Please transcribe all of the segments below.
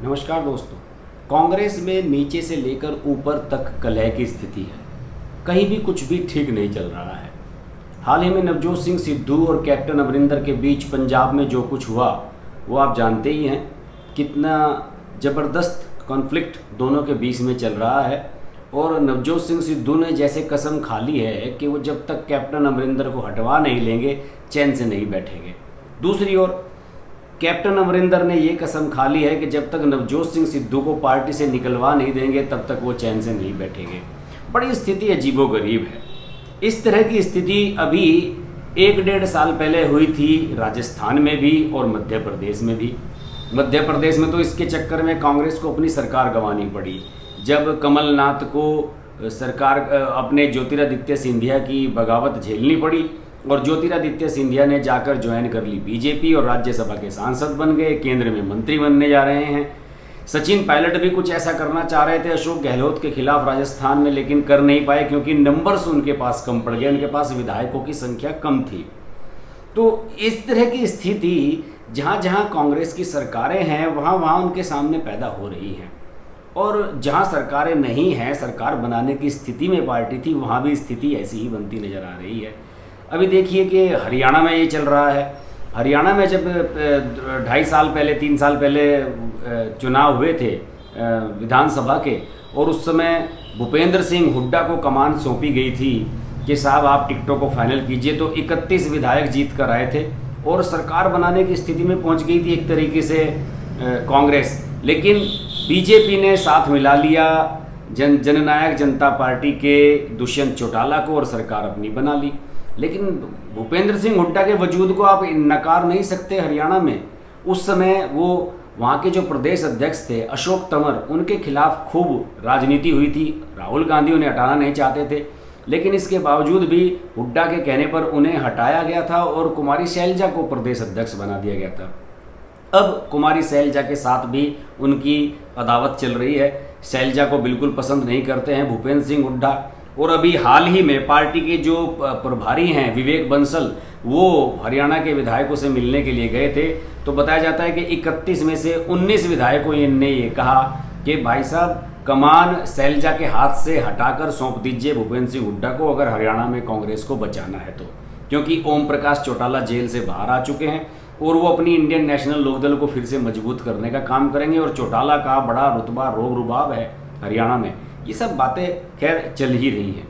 नमस्कार दोस्तों। कांग्रेस में नीचे से लेकर ऊपर तक कलह की स्थिति है। कहीं भी कुछ भी ठीक नहीं चल रहा है। हाल ही में नवजोत सिंह सिद्धू और कैप्टन अमरिंदर के बीच पंजाब में जो कुछ हुआ वो आप जानते ही हैं। कितना ज़बरदस्त कॉन्फ्लिक्ट दोनों के बीच में चल रहा है और नवजोत सिंह सिद्धू ने जैसे कसम खा ली है कि वो जब तक कैप्टन अमरिंदर को हटवा नहीं लेंगे चैन से नहीं बैठेंगे। दूसरी ओर कैप्टन अमरिंदर ने ये कसम खा ली है कि जब तक नवजोत सिंह सिद्धू को पार्टी से निकलवा नहीं देंगे तब तक वो चैन से नहीं बैठेंगे। बड़ी स्थिति अजीबोगरीब है। इस तरह की स्थिति अभी 1-1.5 साल पहले हुई थी राजस्थान में भी और मध्य प्रदेश में भी। मध्य प्रदेश में तो इसके चक्कर में कांग्रेस को अपनी सरकार गंवानी पड़ी। जब कमलनाथ को सरकार अपने ज्योतिरादित्य सिंधिया की बगावत झेलनी पड़ी और ज्योतिरादित्य सिंधिया ने जाकर ज्वाइन कर ली बीजेपी और राज्यसभा के सांसद बन गए, केंद्र में मंत्री बनने जा रहे हैं। सचिन पायलट भी कुछ ऐसा करना चाह रहे थे अशोक गहलोत के खिलाफ राजस्थान में, लेकिन कर नहीं पाए क्योंकि नंबर्स उनके पास कम पड़ गए, उनके पास विधायकों की संख्या कम थी। तो इस तरह की स्थिति जहाँ जहाँ कांग्रेस की सरकारें हैं वहाँ वहाँ उनके सामने पैदा हो रही हैं, और जहाँ सरकारें नहीं हैं, सरकार बनाने की स्थिति में पार्टी थी, वहाँ भी स्थिति ऐसी ही बनती नज़र आ रही है। अभी देखिए कि हरियाणा में ये चल रहा है। हरियाणा में जब 2.5 साल पहले 3 साल पहले चुनाव हुए थे विधानसभा के, और उस समय भूपेंद्र सिंह हुड्डा को कमान सौंपी गई थी कि साहब आप टिकटों को फाइनल कीजिए, तो 31 विधायक जीत कर आए थे और सरकार बनाने की स्थिति में पहुंच गई थी एक तरीके से कांग्रेस। लेकिन बीजेपी ने साथ मिला लिया जननायक जनता पार्टी के दुष्यंत चौटाला को और सरकार अपनी बना ली। लेकिन भूपेंद्र सिंह हुड्डा के वजूद को आप नकार नहीं सकते हरियाणा में। उस समय वो वहाँ के जो प्रदेश अध्यक्ष थे अशोक तंवर, उनके खिलाफ खूब राजनीति हुई थी। राहुल गांधी उन्हें हटाना नहीं चाहते थे, लेकिन इसके बावजूद भी हुड्डा के कहने पर उन्हें हटाया गया था और कुमारी शैलजा को प्रदेश अध्यक्ष बना दिया गया था। अब कुमारी शैलजा के साथ भी उनकी अदावत चल रही है। शैलजा को बिल्कुल पसंद नहीं करते हैं भूपेंद्र सिंह हुड्डा। और अभी हाल ही में पार्टी के जो प्रभारी हैं विवेक बंसल, वो हरियाणा के विधायकों से मिलने के लिए गए थे। तो बताया जाता है कि 31 में से 19 विधायकों ने ये कहा कि भाई साहब कमान शैलजा के हाथ से हटाकर सौंप दीजिए भूपेंद्र सिंह हुड्डा को, अगर हरियाणा में कांग्रेस को बचाना है तो। क्योंकि ओम प्रकाश चौटाला जेल से बाहर आ चुके हैं और वो अपनी इंडियन नेशनल लोकदल को फिर से मजबूत करने का काम करेंगे, और चौटाला का बड़ा रुतबा रोब रुबाब है हरियाणा में। ये सब बातें खैर चल ही रही हैं।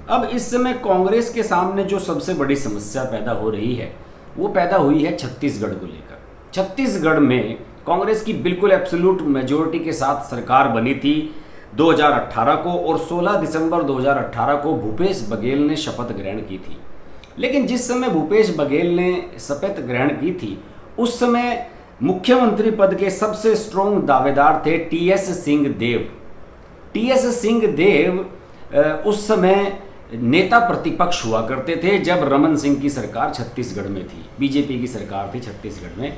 अब इस समय कांग्रेस के सामने जो सबसे बड़ी समस्या पैदा हो रही है वो पैदा हुई है छत्तीसगढ़ को लेकर। छत्तीसगढ़ में कांग्रेस की बिल्कुल एब्सोल्यूट मेजोरिटी के साथ सरकार बनी थी 2018 को, और 16 दिसंबर 2018 को भूपेश बघेल ने शपथ ग्रहण की थी। लेकिन जिस समय भूपेश बघेल ने शपथ ग्रहण की थी उस समय मुख्यमंत्री पद के सबसे स्ट्रॉन्ग दावेदार थे टीएस सिंहदेव। टीएस सिंहदेव उस समय नेता प्रतिपक्ष हुआ करते थे जब रमन सिंह की सरकार छत्तीसगढ़ में थी, बीजेपी की सरकार थी छत्तीसगढ़ में,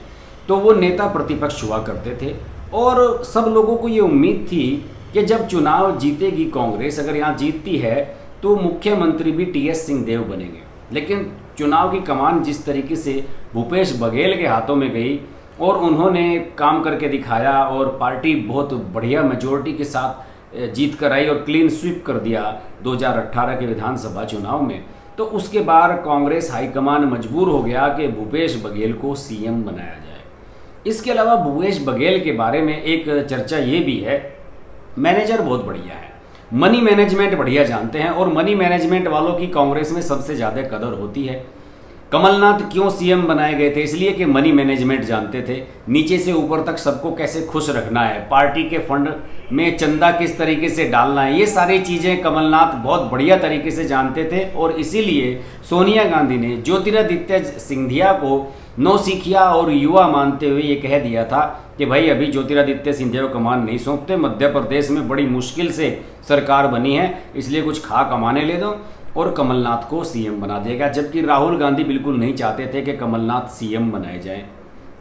तो वो नेता प्रतिपक्ष हुआ करते थे। और सब लोगों को ये उम्मीद थी कि जब चुनाव जीतेगी कांग्रेस, अगर यहाँ जीतती है तो मुख्यमंत्री भी टीएस सिंहदेव बनेंगे। लेकिन चुनाव की कमान जिस तरीके से भूपेश बघेल के हाथों में गई और उन्होंने काम करके दिखाया और पार्टी बहुत बढ़िया मेजोरिटी के साथ जीत कर आई और क्लीन स्वीप कर दिया 2018 के विधानसभा चुनाव में, तो उसके बाद कांग्रेस हाईकमान मजबूर हो गया कि भूपेश बघेल को सीएम बनाया जाए। इसके अलावा भूपेश बघेल के बारे में एक चर्चा ये भी है, मैनेजर बहुत बढ़िया है, मनी मैनेजमेंट बढ़िया जानते हैं, और मनी मैनेजमेंट वालों की कांग्रेस में सबसे ज़्यादा कदर होती है। कमलनाथ क्यों सीएम बनाए गए थे? इसलिए कि मनी मैनेजमेंट जानते थे, नीचे से ऊपर तक सबको कैसे खुश रखना है, पार्टी के फंड में चंदा किस तरीके से डालना है, ये सारी चीज़ें कमलनाथ बहुत बढ़िया तरीके से जानते थे। और इसीलिए सोनिया गांधी ने ज्योतिरादित्य सिंधिया को नौसिखिया और युवा मानते हुए ये कह दिया था कि भाई अभी ज्योतिरादित्य सिंधिया को कमान नहीं सौंपते, मध्य प्रदेश में बड़ी मुश्किल से सरकार बनी है, इसलिए कुछ खा कमाने ले दो और कमलनाथ को सीएम बना देगा। जबकि राहुल गांधी बिल्कुल नहीं चाहते थे कि कमलनाथ सीएम बनाए जाएं।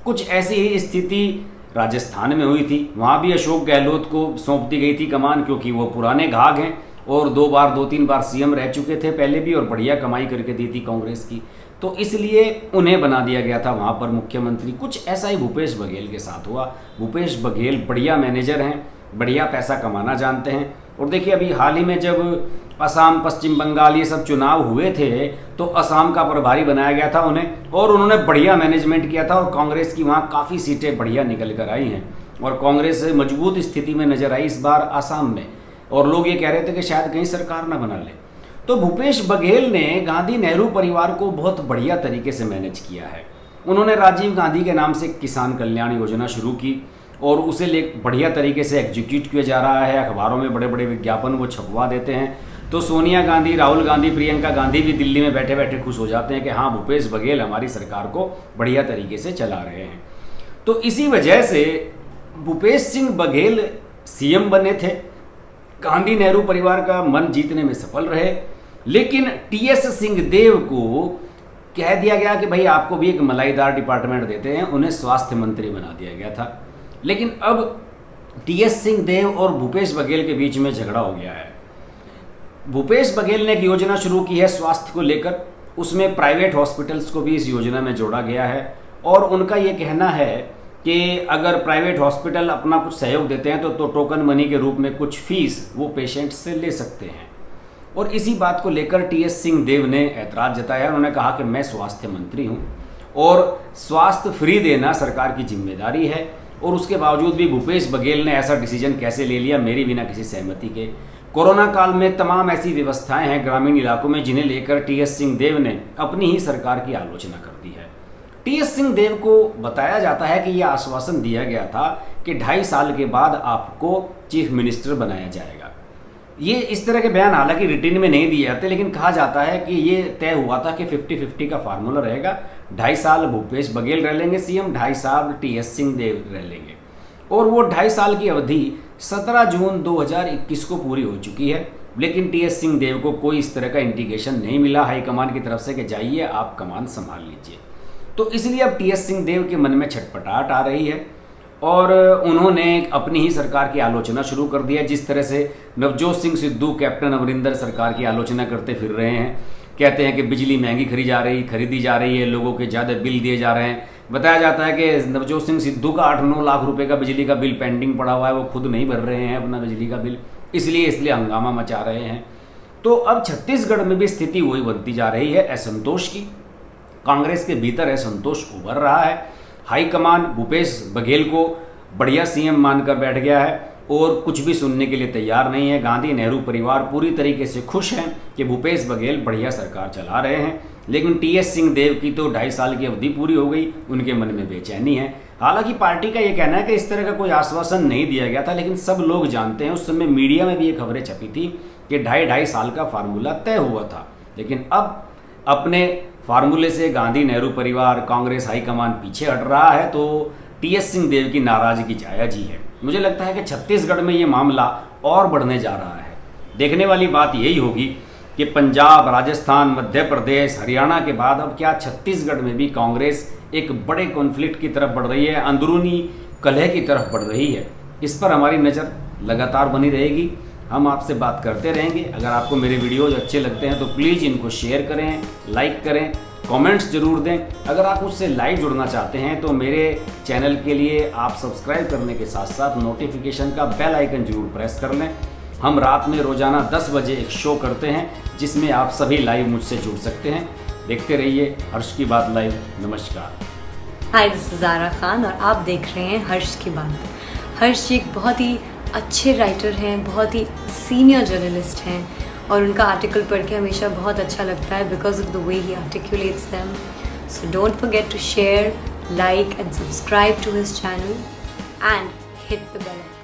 कुछ ऐसी ही स्थिति राजस्थान में हुई थी, वहाँ भी अशोक गहलोत को सौंप दी गई थी कमान, क्योंकि वो पुराने घाघ हैं और 2-3 बार सीएम रह चुके थे पहले भी और बढ़िया कमाई करके दी थी कांग्रेस की। तो इसलिए उन्हें बना दिया गया था वहाँ पर मुख्यमंत्री। कुछ ऐसा ही भूपेश बघेल के साथ हुआ। भूपेश बघेल बढ़िया मैनेजर हैं, बढ़िया पैसा कमाना जानते हैं। और देखिए अभी हाल ही में जब असम, पश्चिम बंगाल ये सब चुनाव हुए थे तो असम का प्रभारी बनाया गया था उन्हें, और उन्होंने बढ़िया मैनेजमेंट किया था और कांग्रेस की वहाँ काफ़ी सीटें बढ़िया निकल कर आई हैं और कांग्रेस मजबूत स्थिति में नजर आई इस बार असम में। और लोग ये कह रहे थे कि शायद कहीं सरकार ना बना ले। तो भूपेश बघेल ने गांधी नेहरू परिवार को बहुत बढ़िया तरीके से मैनेज किया है। उन्होंने राजीव गांधी के नाम से किसान कल्याण योजना शुरू की और उसे बढ़िया तरीके से एग्जीक्यूट किया जा रहा है। अखबारों में बड़े बड़े विज्ञापन वो छपवा देते हैं। तो सोनिया गांधी, राहुल गांधी, प्रियंका गांधी भी दिल्ली में बैठे बैठे खुश हो जाते हैं कि हाँ, भूपेश बघेल हमारी सरकार को बढ़िया तरीके से चला रहे हैं। तो इसी वजह से भूपेश सिंह बघेल सीएम बने थे, गांधी नेहरू परिवार का मन जीतने में सफल रहे। लेकिन टीएस सिंहदेव को कह दिया गया कि भाई आपको भी एक मलाईदार डिपार्टमेंट देते हैं, उन्हें स्वास्थ्य मंत्री बना दिया गया था। लेकिन अब टीएस सिंहदेव और भूपेश बघेल के बीच में झगड़ा हो गया है। भूपेश बघेल ने एक योजना शुरू की है स्वास्थ्य को लेकर, उसमें प्राइवेट हॉस्पिटल्स को भी इस योजना में जोड़ा गया है और उनका ये कहना है कि अगर प्राइवेट हॉस्पिटल अपना कुछ सहयोग देते हैं तो टोकन मनी के रूप में कुछ फीस वो पेशेंट से ले सकते हैं। और इसी बात को लेकर टीएस सिंहदेव ने ऐतराज़ जताया। उन्होंने कहा कि मैं स्वास्थ्य मंत्री हूँ और स्वास्थ्य फ्री देना सरकार की जिम्मेदारी है, और उसके बावजूद भी भूपेश बघेल ने ऐसा डिसीजन कैसे ले लिया मेरी बिना किसी सहमति के। कोरोना काल में तमाम ऐसी व्यवस्थाएं हैं ग्रामीण इलाकों में जिन्हें लेकर टीएस सिंहदेव ने अपनी ही सरकार की आलोचना कर दी है। टीएस सिंहदेव को बताया जाता है कि यह आश्वासन दिया गया था कि 2.5 साल के बाद आपको चीफ मिनिस्टर बनाया जाएगा। ये इस तरह के बयान हालांकि रिटर्न में नहीं दिए जाते, लेकिन कहा जाता है कि ये तय हुआ था कि 50-50 का फार्मूला रहेगा। 2.5 साल भूपेश बघेल रह लेंगे सीएम, 2.5 साल टीएस सिंहदेव रह लेंगे। और वो 2.5 साल की अवधि 17 जून 2021 को पूरी हो चुकी है, लेकिन टीएस सिंहदेव को कोई इस तरह का इंडिकेशन नहीं मिला हाईकमान की तरफ से कि जाइए आप कमान संभाल लीजिए। तो इसलिए अब टीएस सिंहदेव के मन में छटपटाहट आ रही है और उन्होंने अपनी ही सरकार की आलोचना शुरू कर दी है। जिस तरह से नवजोत सिंह सिद्धू कैप्टन अमरिंदर सरकार की आलोचना करते फिर रहे हैं, कहते हैं कि बिजली महंगी खरीदी जा रही है, लोगों के ज़्यादा बिल दिए जा रहे हैं। बताया जाता है कि नवजोत सिंह सिद्धू का 8-9 लाख रुपए का बिजली का बिल पेंडिंग पड़ा हुआ है, वो खुद नहीं भर रहे हैं अपना बिजली का बिल, इसलिए हंगामा मचा रहे हैं। तो अब छत्तीसगढ़ में भी स्थिति वही बनती जा रही है, असंतोष की। कांग्रेस के भीतर असंतोष उभर रहा है। हाईकमान भूपेश बघेल को बढ़िया सीएम मानकर बैठ गया है और कुछ भी सुनने के लिए तैयार नहीं है। गांधी नेहरू परिवार पूरी तरीके से खुश हैं कि भूपेश बघेल बढ़िया सरकार चला रहे हैं, लेकिन टीएस सिंहदेव की तो 2.5 साल की अवधि पूरी हो गई, उनके मन में बेचैनी है। हालांकि पार्टी का ये कहना है कि इस तरह का कोई आश्वासन नहीं दिया गया था, लेकिन सब लोग जानते हैं, उस समय मीडिया में भी ये खबरें छपी थी कि 2.5 साल का फार्मूला तय हुआ था। लेकिन अब अपने फार्मूले से गांधी नेहरू परिवार, कांग्रेस हाईकमान पीछे हट रहा है, तो टीएस सिंहदेव की नाराजगी जायज ही है। मुझे लगता है कि छत्तीसगढ़ में ये मामला और बढ़ने जा रहा है। देखने वाली बात यही होगी कि पंजाब, राजस्थान, मध्य प्रदेश, हरियाणा के बाद अब क्या छत्तीसगढ़ में भी कांग्रेस एक बड़े कॉन्फ्लिक्ट की तरफ बढ़ रही है, अंदरूनी कलह की तरफ बढ़ रही है। इस पर हमारी नज़र लगातार बनी रहेगी, हम आपसे बात करते रहेंगे। अगर आपको मेरे वीडियोज अच्छे लगते हैं तो प्लीज़ इनको शेयर करें, लाइक करें, कमेंट्स जरूर दें। अगर आप मुझसे लाइव जुड़ना चाहते हैं तो मेरे चैनल के लिए आप सब्सक्राइब करने के साथ साथ नोटिफिकेशन का बेल आइकन जरूर प्रेस कर लें। हम रात में रोज़ाना 10 बजे एक शो करते हैं जिसमें आप सभी लाइव मुझसे जुड़ सकते हैं। देखते रहिए हर्ष की बात लाइव। नमस्कार। हाय, दिस इज़ ज़ारा खान और आप देख रहे हैं हर्ष की बात। हर्ष जी एक बहुत ही अच्छे राइटर हैं, बहुत ही सीनियर जर्नलिस्ट हैं और उनका आर्टिकल पढ़ के हमेशा बहुत अच्छा लगता है because of the way he articulates them. So don't forget to share, like and subscribe to his channel and hit the bell icon.